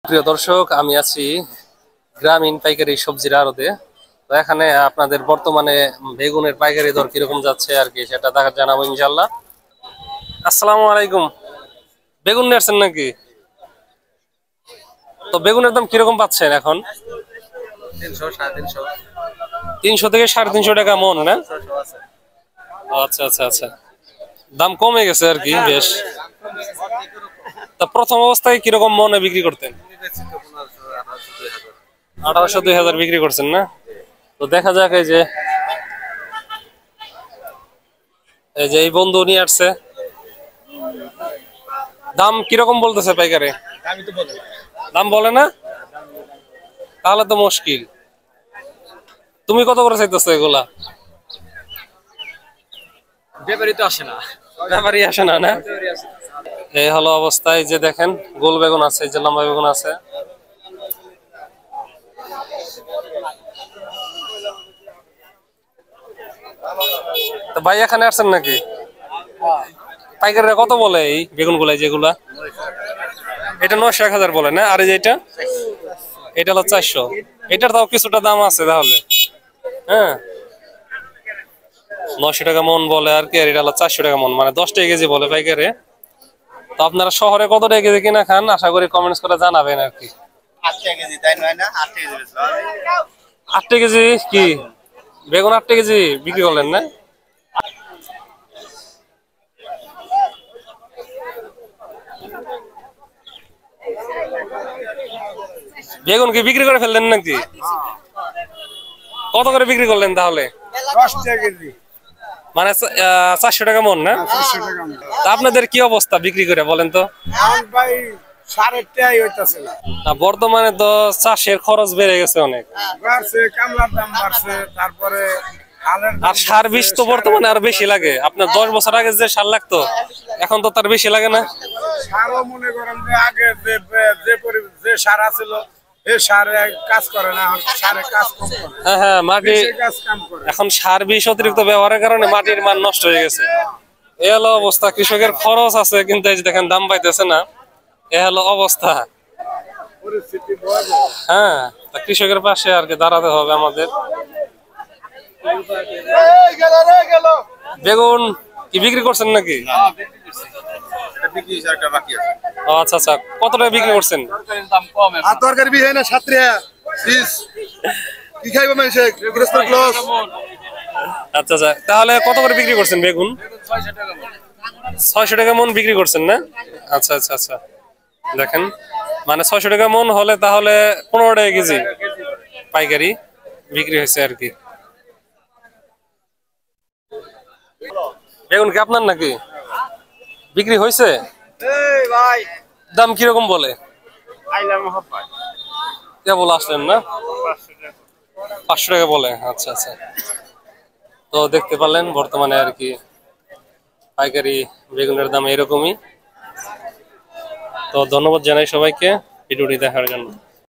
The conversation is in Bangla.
প্রিয় দর্শক, আমি আছি গ্রামীণ পাইকারি সবজির আড়তে। তো এখানে আপনাদের বর্তমানে বেগুনের পাইকারি দর কিরকম যাচ্ছে আর কি সেটা দেখা জানাবো ইনশাল্লাহ। আসসালামু আলাইকুম। বেগুন নিয়েছেন নাকি? তো বেগুনের দাম কিরকম পাচ্ছেন এখন? 300 থেকে 350 টাকা মন না? আচ্ছা আচ্ছা আচ্ছা, দাম কমে গেছে আর কি বেশ। তা প্রথম অবস্থায় কিরকম মনে বিক্রি করতেন? 1800-2000 বিক্রি করছেন না? তো দেখা যাক, এই যে এই বন্ধু নিয়ে আসছে। দাম কিরকম বলতেছে পাইকারে? দাম বলে না? তাহলে তো মুশকিল। তুমি কত করে চাইতেছো এগুলা? ব্যাপারই তো আসে না। ব্যাপারই আসে না না? এই হলো অবস্থা। এই যে দেখেন গোল বেগুন আছে, এই যে লম্বা বেগুন আছে। তো ভাই এখানে আসছেন নাকি? পাইকারিরা কত বলে এই বেগুন গুলা যেগুলা? এটা 900-1000 বলে না? আর এই যে এটা হলো 400। এটার তাও কিছুটা দাম আছে তাহলে। হ্যাঁ, 900 টাকা মন বলে আর কি। আর এটা হলো 400 টাকা মন, মানে 10 টাকা কেজি বলে পাইকারে। তো আপনারা শহরে কত টাকা কেজি কিনা খান আশা করি কমেন্টস করে জানাবেন আর কি। 8 টাকা কেজি, তাই নয় না? 8 টাকা কেজি 8 টাকা কেজি কি বেগুন? 8 টাকা কেজি বিক্রি করলেন না? বেগুন কি বিক্রি করে ফেললেন নাকি? কত করে বিক্রি করলেন তাহলে? 10 টাকা কেজি। মানে 400 টাকা মন না? 400 টাকা। তা আপনাদের কি অবস্থা বিক্রি করে বলেন তো? এখন ভাই 8.5 হইতাছে না। না, বর্তমানে তো চাষের খরচ বেড়ে গেছে অনেক। বাড়ছে, কামলার দাম বাড়ছে, তারপরে হালের দাম আর সার বিষ তো বর্তমানে আর বেশি লাগে। আপনার 10 বছর আগে যে সার লাগতো এখন তো তার বেশি লাগে না? সারও মনে করেন যে আগে যে সার আছিল এই সারে কাজ করে না, এখন সারে কাজ কম করে। হ্যাঁ হ্যাঁ, মাটি বেশি কাজ কাম করে। এখন সার বিষ অতিরিক্ত ব্যবহারের কারণে মাটির মান নষ্ট হয়ে গেছে। এ হলো অবস্থা। কৃষকের খরচ আছে কিন্তু এই যে দেখেন দাম পাইতেছে না। এ হলো অবস্থা। পরিস্থিতি ভয়াবহ। হ্যাঁ, তা কৃষকের পাশে আর কি দাঁড়াতে হবে আমাদের। এই গেল রে গেল। বেগুন কি বিক্রি করছেন নাকি? এটা বিক্রি হইছে, একটা বাকি আছে। ও আচ্ছা আচ্ছা, কত টাকা বিক্রি করছেন? তরকারির দাম কম এখন। আর তরকারি বি হয় না 7 টাকা পিস। কি খাইবো মানুষ? গ্রেস্টার ক্লোজ। আচ্ছা আচ্ছা, তাহলে কত করে বিক্রি করছেন বেগুন? 600 টাকা মন। 600 টাকা মন বিক্রি করছেন না? আচ্ছা আচ্ছা আচ্ছা, দেখেন মানে 600 টাকা মন হলে তাহলে 15 টাকা কেজি পাইকারি বিক্রি হয়েছে আর কি। বেগুন কি আপনার নাকি? বিক্রি হয়েছে? এই ভাই দাম কিরকম বলে? আইলাম হপায় কেবল আসলেন না? 500 টাকা বলে। আচ্ছা আচ্ছা, তো দেখতে পারলেন বর্তমানে আর কি পাইকারি বেগুনের দাম এরকমই। তো ধন্যবাদ জানাই সবাইকে ভিডিওটি দেখার জন্য।